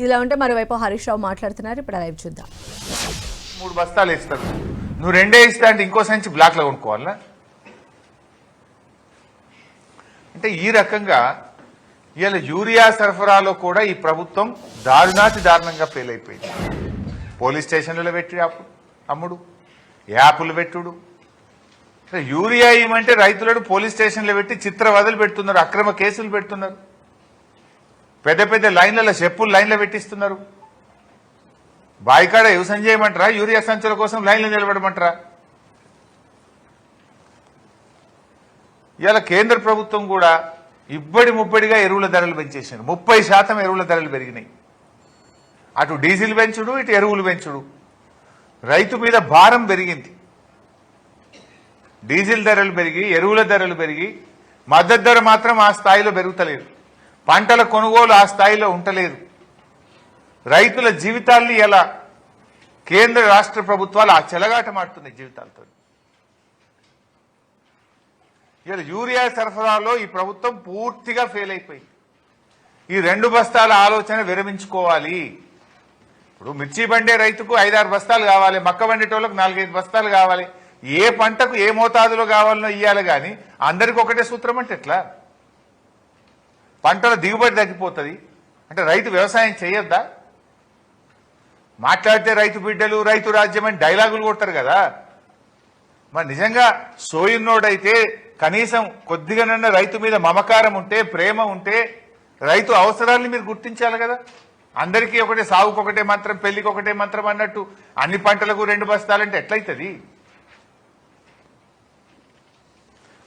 ఇలా ఉంటే మరోవైపు హరీష్ రావు మాట్లాడుతున్నారు. ఇప్పుడు లైవ్ చూద్దాం. 3 బస్తాలు ఇస్తారు, నువ్వు 2 ఇస్తా అంటే ఇంకో సంచి బ్లాక్లో కొనుక్కోవాలా? అంటే ఈ రకంగా ఇవాళ యూరియా సరఫరాలో కూడా ఈ ప్రభుత్వం దారుణాతి దారుణంగా ఫెయిల్ అయిపోయింది. పోలీస్ స్టేషన్లలో పెట్టి అమ్ముడు, యాప్లు పెట్టుడు. యూరియా ఇవ్వమంటే రైతులను పోలీస్ స్టేషన్లో పెట్టి చిత్రవదలు పెడుతున్నారు, అక్రమ కేసులు పెడుతున్నారు, పెద్ద పెద్ద లైన్లలో చెప్పులు లైన్లో పెట్టిస్తున్నారు. బాయికాడ వ్యవసాయం చేయమంటారా? యూరియా సంచుల కోసం లైన్లో నిలబడమంటారా? ఇవాళ కేంద్ర ప్రభుత్వం కూడా ఇబ్బడి ముబ్బడిగా ఎరువుల ధరలు పెంచేసారు. 30% ఎరువుల ధరలు పెరిగినాయి. అటు డీజిల్ పెంచుడు, ఇటు ఎరువులు పెంచుడు. రైతు మీద భారం పెరిగింది. డీజిల్ ధరలు పెరిగి, ఎరువుల ధరలు పెరిగి, మద్దతు ధర మాత్రం ఆ స్థాయిలో పెరుగుతలేదు. పంటల కొనుగోలు ఆ స్థాయిలో ఉంటలేదు. రైతుల జీవితాల్ని ఎలా కేంద్ర రాష్ట్ర ప్రభుత్వాలు ఆ చెలగాటమాడుతున్నాయి జీవితాలతో. ఇలా యూరియా సరఫరాలో ఈ ప్రభుత్వం పూర్తిగా ఫెయిల్ అయిపోయింది. ఈ 2 బస్తాల ఆలోచన విరమించుకోవాలి. ఇప్పుడు మిర్చి బండే రైతుకు 5-6 బస్తాలు కావాలి, మక్క బండేటోళ్ళకు 4-5 బస్తాలు కావాలి. ఏ పంటకు ఏ మోతాదులో కావాలనో ఇయ్యాలి, కానీ అందరికి ఒకటే సూత్రం అంటే ఎట్లా? పంటల దిగుబడి తగ్గిపోతుంది అంటే రైతు వ్యవసాయం చేయొద్దా? మాట్లాడితే రైతు బిడ్డలు, రైతు రాజ్యం అని డైలాగులు కొడతారు కదా. మరి నిజంగా సోయిన్నోడైతే కనీసం కొద్దిగానన్నా రైతు మీద మమకారం ఉంటే, ప్రేమ ఉంటే, రైతు అవసరాన్ని మీరు గుర్తించాలి కదా. అందరికీ ఒకటే, సాగుకు ఒకటే మంత్రం, పెళ్లికి ఒకటే మంత్రం అన్నట్టు అన్ని పంటలకు 2 బస్తాలంటే ఎట్లయితుంది?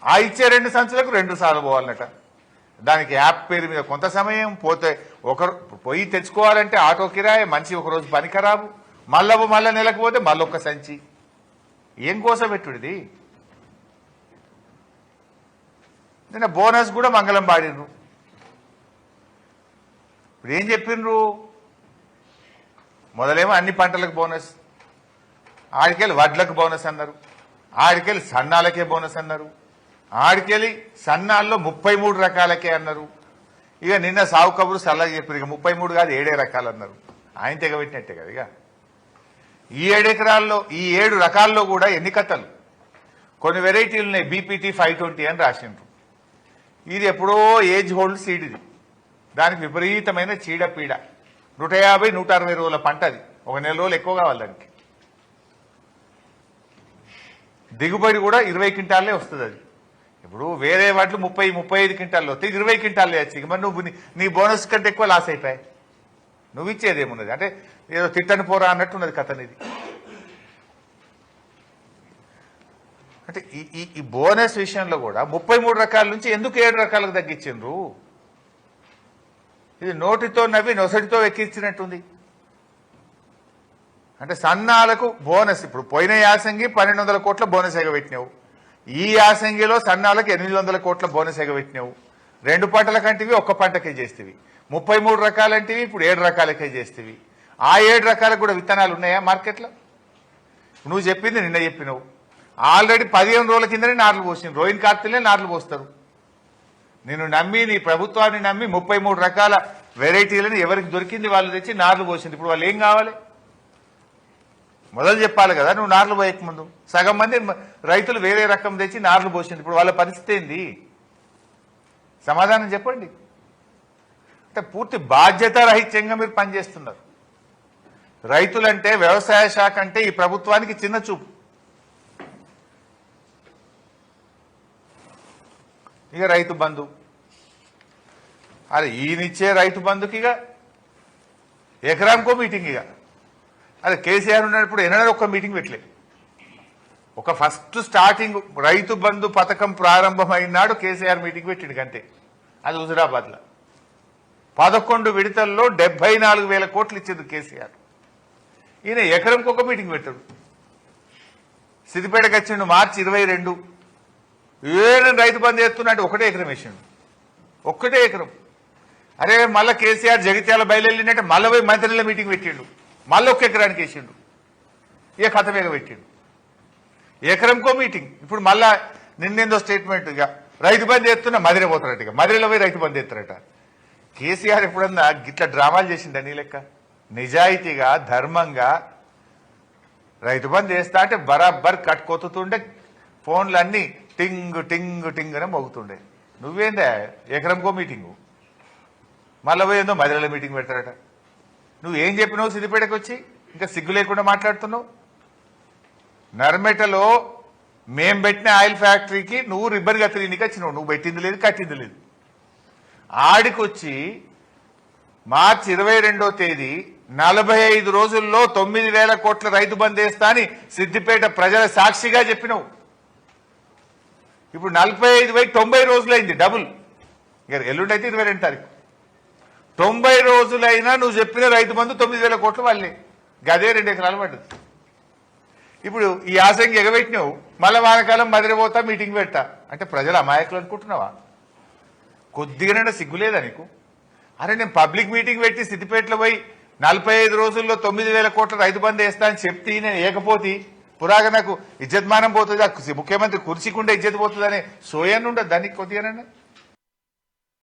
ఆ ఇచ్చే 2 సంచులకు 2 సార్లు పోవాలన్నట. దానికి యాప్ పేరు మీద కొంత సమయం పోతే, ఒకరు పోయి తెచ్చుకోవాలంటే ఆటో కిరాయి, మనిషి ఒకరోజు పని ఖరాబు, మళ్ళా నెలకు పోతే మళ్ళొక్క సంచి. ఏం కోసం పెట్టుడిది? నిన్న బోనస్ కూడా మంగళం పాడినరు. ఇప్పుడు ఏం చెప్పిండ్రు? మొదలేమో అన్ని పంటలకు బోనస్, ఆడికెళ్ళి వడ్లకు బోనస్ అన్నారు, ఆడికెళ్ళి సన్నాలకే బోనస్ అన్నారు, ఆడికెళ్ళి సన్నాల్లో 33 రకాలకే అన్నారు. ఇక నిన్న సాగు కబురు సల్లగా చెప్పారు, ఇక 33 కాదు 7 రకాలు అన్నారు. ఆయన తెగబెట్టినట్టే కదా. ఇక ఈ 7 ఎకరాల్లో ఈ 7 రకాల్లో కూడా ఎన్ని కథలు, కొన్ని వెరైటీలు ఉన్నాయి. బీపీటీ 520 అని రాసిండ్రు. ఇది ఎప్పుడో ఏజ్ హోల్డ్ సీడ్. ఇది దానికి విపరీతమైన చీడపీడ. 150-160 రోజుల పంట. అది ఒక నెల రోజులు ఎక్కువ కావాలి దానికి. దిగుబడి కూడా 20 క్వింటాలే వస్తుంది. అది ఇప్పుడు వేరే వాటిలో 30-35 క్వింటాల్లో వస్తాయి, 20 క్వింటాలే వచ్చి. మరి నువ్వు నీ బోనస్ కంటే ఎక్కువ లాస్ అయిపోయాయి. నువ్వు ఇచ్చేది ఏమున్నది అంటే ఏదో తిట్టని పోరా అన్నట్టున్నది కథనిది. అంటే ఈ బోనస్ విషయంలో కూడా 33 రకాల నుంచి ఎందుకు 7 రకాలకు తగ్గించిండ్రు? ఇది నోటితో నవ్వి నొసటితో ఎక్కించినట్టుంది. అంటే సన్నాలకు బోనస్ ఇప్పుడు పోయిన యాసంగి 1200 కోట్ల బోనస్ ఎగబెట్టినావు. ఈ యాసంగిలో సన్నాలకు 800 కోట్ల బోనస్ ఎగబెట్టినావు. 2 పంటల కంటివి 1 పంటకే చేస్తేవి. 33 రకాలంటివి ఇప్పుడు 7 రకాలకే చేస్తేవి. ఆ 7 రకాలకు కూడా విత్తనాలు ఉన్నాయా మార్కెట్లో? నువ్వు చెప్పింది నిన్న చెప్పినావు. ఆల్రెడీ 15 రోజుల కిందనే నార్లు పోసింది. రోహిన్ కార్తీలే నార్లు పోస్తారు. నేను నమ్మి, నీ ప్రభుత్వాన్ని నమ్మి 33 రకాల వెరైటీలను ఎవరికి దొరికింది వాళ్ళు తెచ్చి నార్లు పోసింది. ఇప్పుడు వాళ్ళు ఏం కావాలి? మొదలు చెప్పాలి కదా. నువ్వు నార్లు పోయకముందు సగం మంది రైతులు వేరే రకం తెచ్చి నార్లు పోసింది. ఇప్పుడు వాళ్ళ పరిస్థితి ఏంది? సమాధానం చెప్పండి. అంటే పూర్తి బాధ్యత రహిత్యంగా మీరు పనిచేస్తున్నారు. రైతులంటే, వ్యవసాయ శాఖ అంటే ఈ ప్రభుత్వానికి చిన్న చూపు. ఇక రైతు బంధు, అరే ఈయనిచ్చే రైతు బంధుకి ఇక ఎకరానికో మీటింగ్. ఇక అదే కేసీఆర్ ఉన్నప్పుడు ఎన్నడూ ఒక్క మీటింగ్ పెట్టలేదు. ఒక ఫస్ట్ స్టార్టింగ్ రైతు బంధు పథకం ప్రారంభమైనాడు కేసీఆర్ మీటింగ్ పెట్టిండు అంతే. అది హుజురాబాద్లో 11 విడతల్లో 74,000 కోట్లు ఇచ్చింది కేసీఆర్. ఈయన ఎకరంకి ఒక మీటింగ్ పెట్టాడు. సిద్దిపేటకి వచ్చిండు మార్చి 22. ఏడు రైతు బంధు చేస్తున్నట్టు ఒకటే ఎకరం వేసిండు, ఒక్కటే ఎకరం. అరే మళ్ళీ కేసీఆర్ జగిత్యాల బయలుదేరినట్టే మళ్ళీ పోయి మంత్రుల మీటింగ్ పెట్టిండు, మళ్ళీ 1 ఎకరానికి వేసిండు. ఇక కథ మీద పెట్టిండు, ఎకరంకో మీటింగ్. ఇప్పుడు మళ్ళా నిన్నేందో స్టేట్మెంట్, ఇక రైతు బంధు చేస్తున్నా మదిరే పోతారట. ఇక మదిరేలో పోయి రైతు బంధు చేస్తారట. కేసీఆర్ ఎప్పుడన్నా గిట్ల డ్రామాలు చేసిండ నీ లెక్క నిజాయితీగా ధర్మంగా రైతు బంధు వేస్తా అంటే బరాబర్ కట్టుకొత్తుతుండే ఫోన్లు అన్నీ టింగ్ టింగ్ టింగ్ అని మోగుతుండే. నువ్వేందా ఎకరంకో మీటింగు మళ్ళీ పోయేందో మదిరలో మీటింగ్ పెడతారట. నువ్వేం చెప్పినావు సిద్దిపేటకు వచ్చి ఇంకా సిగ్గు లేకుండా మాట్లాడుతున్నావు. నర్మెటలో మేం పెట్టిన ఆయిల్ ఫ్యాక్టరీకి నువ్వు రిబ్బన్ కత్తిరీనికి వచ్చినావు. నువ్వు పెట్టింది లేదు కట్టింది లేదు. ఆడికొచ్చి మార్చి 22వ తేదీ 45 రోజుల్లో 9,000 కోట్ల రైతు బంద్ వేస్తా అని సిద్దిపేట ప్రజల సాక్షిగా చెప్పినావు. ఇప్పుడు 45 పోయి 90 రోజులైంది డబుల్. ఇక ఎల్లుండి అయితే 22 తారీఖు 90 రోజులైనా నువ్వు చెప్పిన రైతు బంధు 9,000 కోట్లు వాళ్ళే గదే 2 ఎకరాలు పడ్డది. ఇప్పుడు ఈ యాసంగి ఎగబెట్టినావు మళ్ళా వానకాలం మదిరిపోతా మీటింగ్ పెట్టా అంటే ప్రజలు అమాయకులు అనుకుంటున్నావా? కొద్దిగానే సిగ్గులేదా నీకు? అరే నేను పబ్లిక్ మీటింగ్ పెట్టి సిద్దిపేటలో పోయి 45 రోజుల్లో 9,000 కోట్ల రైతు బంధు వేస్తా అని చెప్తే నేను ఏకపోతే పురాగా నాకు ఇజ్జత్ మానం పోతుంది, ముఖ్యమంత్రి కుర్చీకుండే ఇజ్జత్ పోతుంది అనే సోయన్ ఉండదు దానికి కొద్దిగానే.